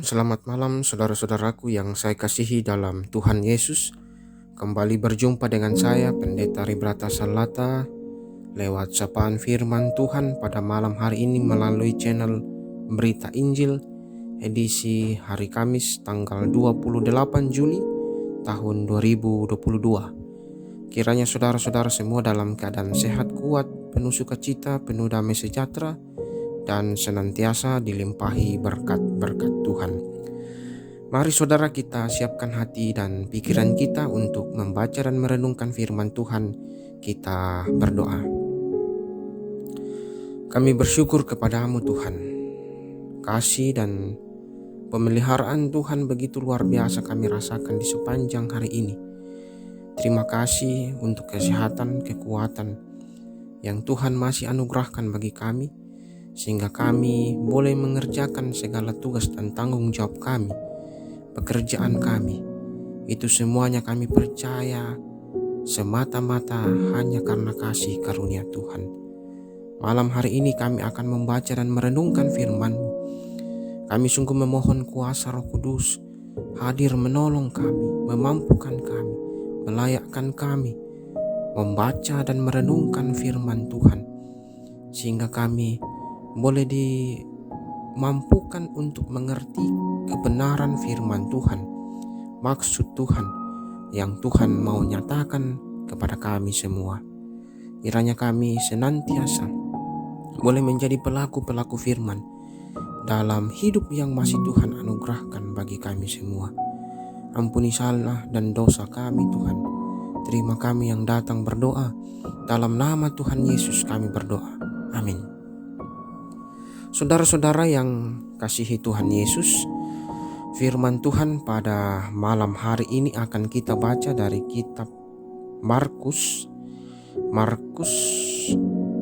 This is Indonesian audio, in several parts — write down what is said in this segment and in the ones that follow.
Selamat malam saudara-saudaraku yang saya kasihi dalam Tuhan Yesus. Kembali berjumpa dengan saya Pendeta Ribrata Salata lewat sapaan firman Tuhan pada malam hari ini melalui channel Berita Injil edisi hari Kamis tanggal 28 Juli tahun 2022. Kiranya saudara-saudara semua dalam keadaan sehat, kuat, penuh sukacita, penuh damai sejahtera, dan senantiasa dilimpahi berkat-berkat Tuhan. Mari saudara kita siapkan hati dan pikiran kita untuk membaca dan merenungkan firman Tuhan. Kita berdoa. Kami bersyukur kepadamu Tuhan. Kasih dan pemeliharaan Tuhan begitu luar biasa kami rasakan di sepanjang hari ini. Terima kasih untuk kesehatan, kekuatan yang Tuhan masih anugerahkan bagi kami, sehingga kami boleh mengerjakan segala tugas dan tanggung jawab kami, pekerjaan kami. Itu semuanya kami percaya semata-mata hanya karena kasih karunia Tuhan. Malam hari ini kami akan membaca dan merenungkan firman-Mu. Kami sungguh memohon kuasa Roh Kudus hadir menolong kami, memampukan kami, melayakkan kami membaca dan merenungkan firman Tuhan, sehingga kami boleh dimampukan untuk mengerti kebenaran firman Tuhan, maksud Tuhan yang Tuhan mau nyatakan kepada kami semua. Kiranya kami senantiasa boleh menjadi pelaku-pelaku firman dalam hidup yang masih Tuhan anugerahkan bagi kami semua. Ampuni salah dan dosa kami Tuhan. Terima kami yang datang berdoa. Dalam nama Tuhan Yesus kami berdoa. Amin. Saudara-saudara yang kasihi Tuhan Yesus, firman Tuhan pada malam hari ini akan kita baca dari kitab Markus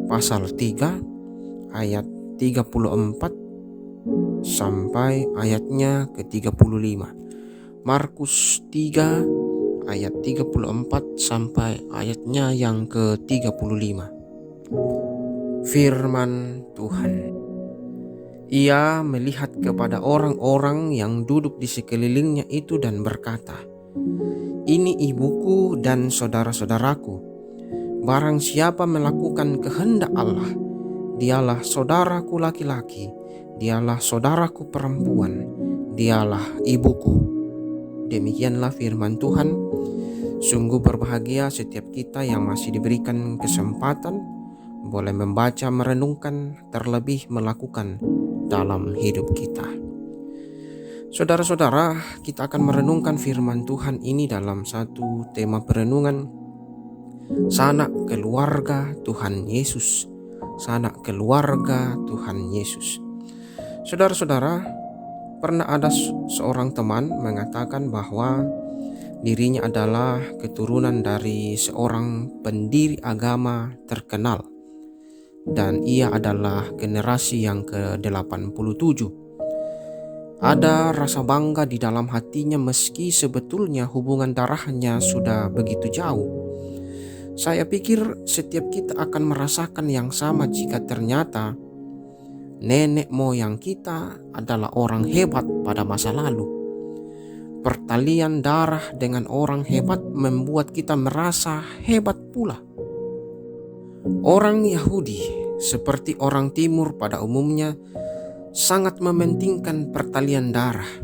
pasal 3 ayat 34 sampai ayatnya ke-35. Markus 3 ayat 34 sampai ayatnya yang ke-35. Firman Tuhan. Ia melihat kepada orang-orang yang duduk di sekelilingnya itu dan berkata, "Ini ibuku dan saudara-saudaraku. Barang siapa melakukan kehendak Allah, dialah saudaraku laki-laki, dialah saudaraku perempuan, dialah ibuku." Demikianlah firman Tuhan. Sungguh berbahagia setiap kita yang masih diberikan kesempatan boleh membaca, merenungkan, terlebih melakukan dalam hidup kita. Saudara-saudara, kita akan merenungkan firman Tuhan ini dalam satu tema perenungan, sanak keluarga Tuhan Yesus. Sanak keluarga Tuhan Yesus. Saudara-saudara, pernah ada seorang teman mengatakan bahwa dirinya adalah keturunan dari seorang pendiri agama terkenal, dan ia adalah generasi yang ke-87. Ada rasa bangga di dalam hatinya meski sebetulnya hubungan darahnya sudah begitu jauh. Saya pikir setiap kita akan merasakan yang sama jika ternyata nenek moyang kita adalah orang hebat pada masa lalu. Pertalian darah dengan orang hebat membuat kita merasa hebat pula. Orang Yahudi seperti orang Timur pada umumnya sangat mementingkan pertalian darah.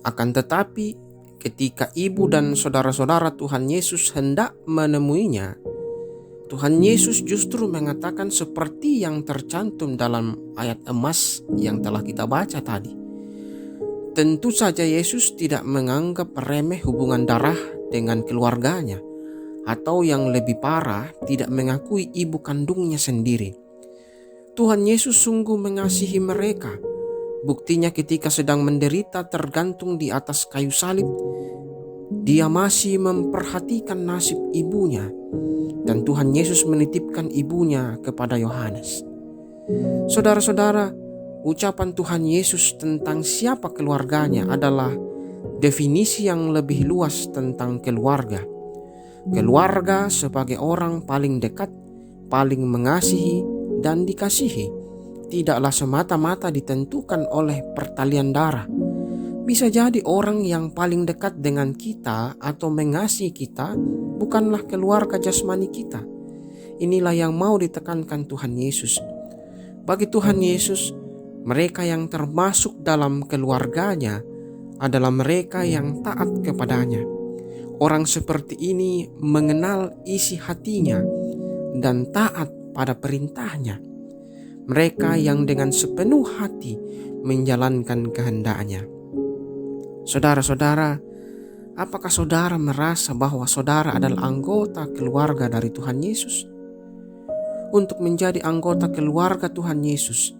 Akan tetapi ketika ibu dan saudara-saudara Tuhan Yesus hendak menemuinya, Tuhan Yesus justru mengatakan seperti yang tercantum dalam ayat emas yang telah kita baca tadi. Tentu saja Yesus tidak menganggap remeh hubungan darah dengan keluarganya, atau yang lebih parah, tidak mengakui ibu kandungnya sendiri. Tuhan Yesus sungguh mengasihi mereka. Buktinya ketika sedang menderita tergantung di atas kayu salib, Dia masih memperhatikan nasib ibunya, dan Tuhan Yesus menitipkan ibunya kepada Yohanes. Saudara-saudara, ucapan Tuhan Yesus tentang siapa keluarganya adalah definisi yang lebih luas tentang keluarga. Keluarga sebagai orang paling dekat, paling mengasihi dan dikasihi, tidaklah semata-mata ditentukan oleh pertalian darah. Bisa jadi orang yang paling dekat dengan kita atau mengasihi kita bukanlah keluarga jasmani kita. Inilah yang mau ditekankan Tuhan Yesus. Bagi Tuhan Yesus, mereka yang termasuk dalam keluarganya adalah mereka yang taat kepadanya. Orang seperti ini mengenal isi hatinya dan taat pada perintahnya. Mereka yang dengan sepenuh hati menjalankan kehendaknya. Saudara-saudara, apakah saudara merasa bahwa saudara adalah anggota keluarga dari Tuhan Yesus? Untuk menjadi anggota keluarga Tuhan Yesus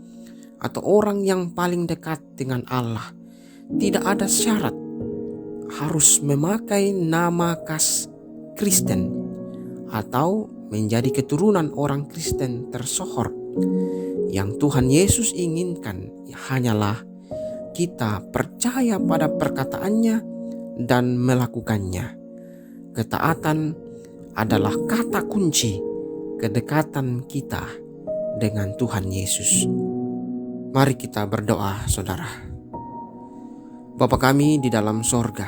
atau orang yang paling dekat dengan Allah, tidak ada syarat harus memakai nama khas Kristen atau menjadi keturunan orang Kristen tersohor. Yang Tuhan Yesus inginkan hanyalah kita percaya pada perkataannya dan melakukannya. Ketaatan adalah kata kunci kedekatan kita dengan Tuhan Yesus. Mari kita berdoa, saudara. Bapa kami di dalam sorga,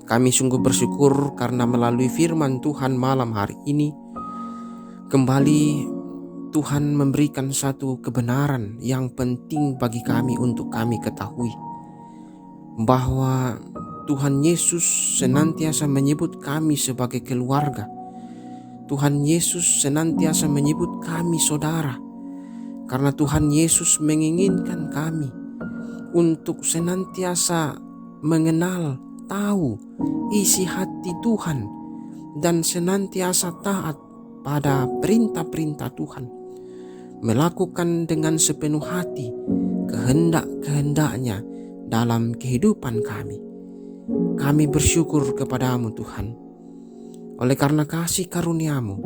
kami sungguh bersyukur karena melalui firman Tuhan malam hari ini, kembali Tuhan memberikan satu kebenaran yang penting bagi kami untuk kami ketahui, bahwa Tuhan Yesus senantiasa menyebut kami sebagai keluarga. Tuhan Yesus senantiasa menyebut kami saudara, karena Tuhan Yesus menginginkan kami untuk senantiasa mengenal, tahu isi hati Tuhan dan senantiasa taat pada perintah-perintah Tuhan, melakukan dengan sepenuh hati kehendak-kehendaknya dalam kehidupan kami. Kami bersyukur kepadamu Tuhan, oleh karena kasih karuniamu,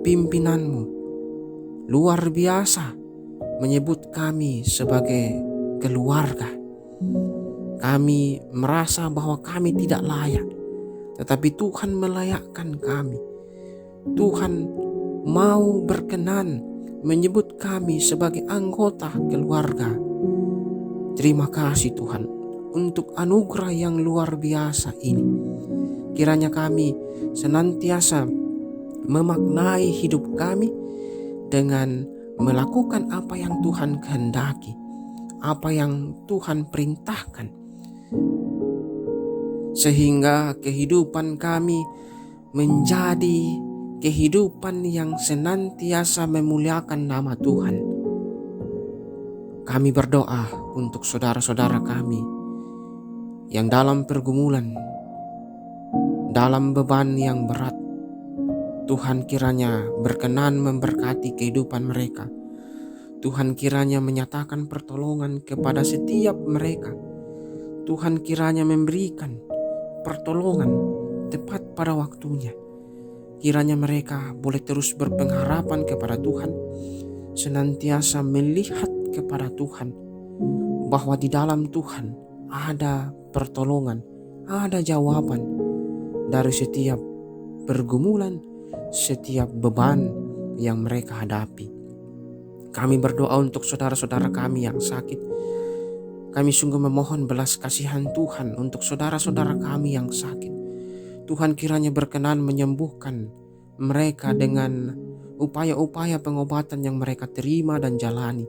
pimpinanmu luar biasa menyebut kami sebagai keluarga. Kami merasa bahwa kami tidak layak, tetapi Tuhan melayakkan kami. Tuhan mau berkenan menyebut kami sebagai anggota keluarga. Terima kasih Tuhan untuk anugerah yang luar biasa ini. Kiranya kami senantiasa memaknai hidup kami dengan melakukan apa yang Tuhan kehendaki, apa yang Tuhan perintahkan, sehingga kehidupan kami menjadi kehidupan yang senantiasa memuliakan nama Tuhan. Kami berdoa untuk saudara-saudara kami yang dalam pergumulan, dalam beban yang berat. Tuhan kiranya berkenan memberkati kehidupan mereka. Tuhan kiranya menyatakan pertolongan kepada setiap mereka. Tuhan kiranya memberikan pertolongan tepat pada waktunya. Kiranya mereka boleh terus berpengharapan kepada Tuhan, senantiasa melihat kepada Tuhan, bahwa di dalam Tuhan ada pertolongan, ada jawaban dari setiap pergumulan, setiap beban yang mereka hadapi. Kami berdoa untuk saudara-saudara kami yang sakit. Kami sungguh memohon belas kasihan Tuhan untuk saudara-saudara kami yang sakit. Tuhan kiranya berkenan menyembuhkan mereka dengan upaya-upaya pengobatan yang mereka terima dan jalani.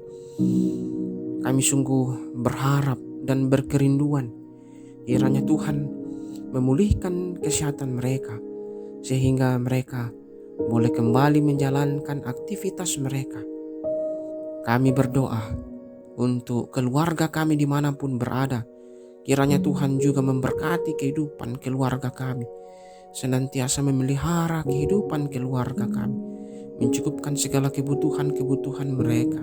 Kami sungguh berharap dan berkerinduan kiranya Tuhan memulihkan kesehatan mereka, sehingga mereka boleh kembali menjalankan aktivitas mereka. Kami berdoa untuk keluarga kami dimanapun berada. Kiranya Tuhan juga memberkati kehidupan keluarga kami, senantiasa memelihara kehidupan keluarga kami, mencukupkan segala kebutuhan-kebutuhan mereka.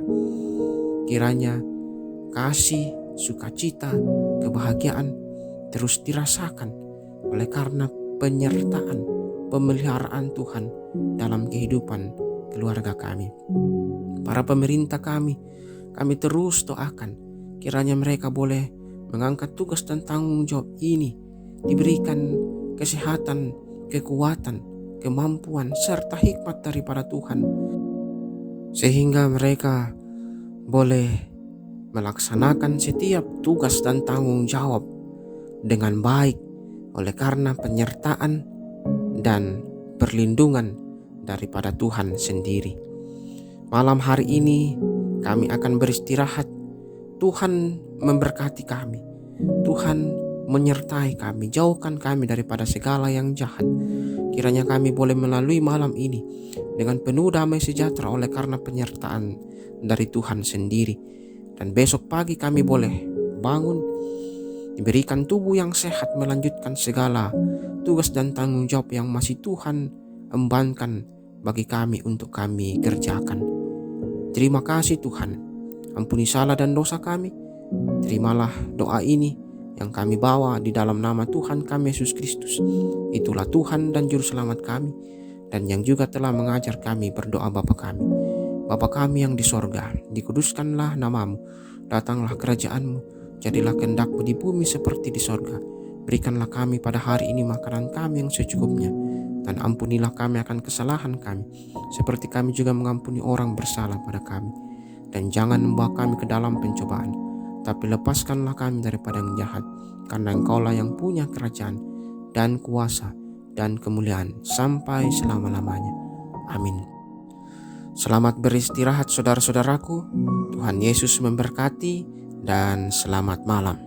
Kiranya kasih, sukacita, kebahagiaan terus dirasakan oleh karena penyertaan, pemeliharaan Tuhan dalam kehidupan keluarga kami. Para pemerintah kami terus doakan kiranya mereka boleh mengangkat tugas dan tanggung jawab ini, diberikan kesehatan, kekuatan, kemampuan, serta hikmat daripada Tuhan, sehingga mereka boleh melaksanakan setiap tugas dan tanggung jawab dengan baik oleh karena penyertaan dan perlindungan daripada Tuhan sendiri. Malam hari ini kami akan beristirahat. Tuhan memberkati kami. Tuhan menyertai kami, jauhkan kami daripada segala yang jahat. Kiranya kami boleh melalui malam ini dengan penuh damai sejahtera oleh karena penyertaan dari Tuhan sendiri. Dan besok pagi kami boleh bangun, diberikan tubuh yang sehat, melanjutkan segala tugas dan tanggung jawab yang masih Tuhan embankan bagi kami untuk kami kerjakan. Terima kasih Tuhan, ampuni salah dan dosa kami. Terimalah doa ini yang kami bawa di dalam nama Tuhan kami Yesus Kristus. Itulah Tuhan dan Juru Selamat kami, dan yang juga telah mengajar kami berdoa Bapa kami. Bapa kami yang di sorga, dikuduskanlah namamu, datanglah kerajaanmu, jadilah kehendak-Mu di bumi seperti di sorga. Berikanlah kami pada hari ini makanan kami yang secukupnya, dan ampunilah kami akan kesalahan kami, seperti kami juga mengampuni orang bersalah pada kami. Dan jangan membawa kami ke dalam pencobaan, tapi lepaskanlah kami daripada yang jahat, karena Engkaulah yang punya kerajaan dan kuasa dan kemuliaan sampai selama-lamanya. Amin. Selamat beristirahat saudara-saudaraku. Tuhan Yesus memberkati dan selamat malam.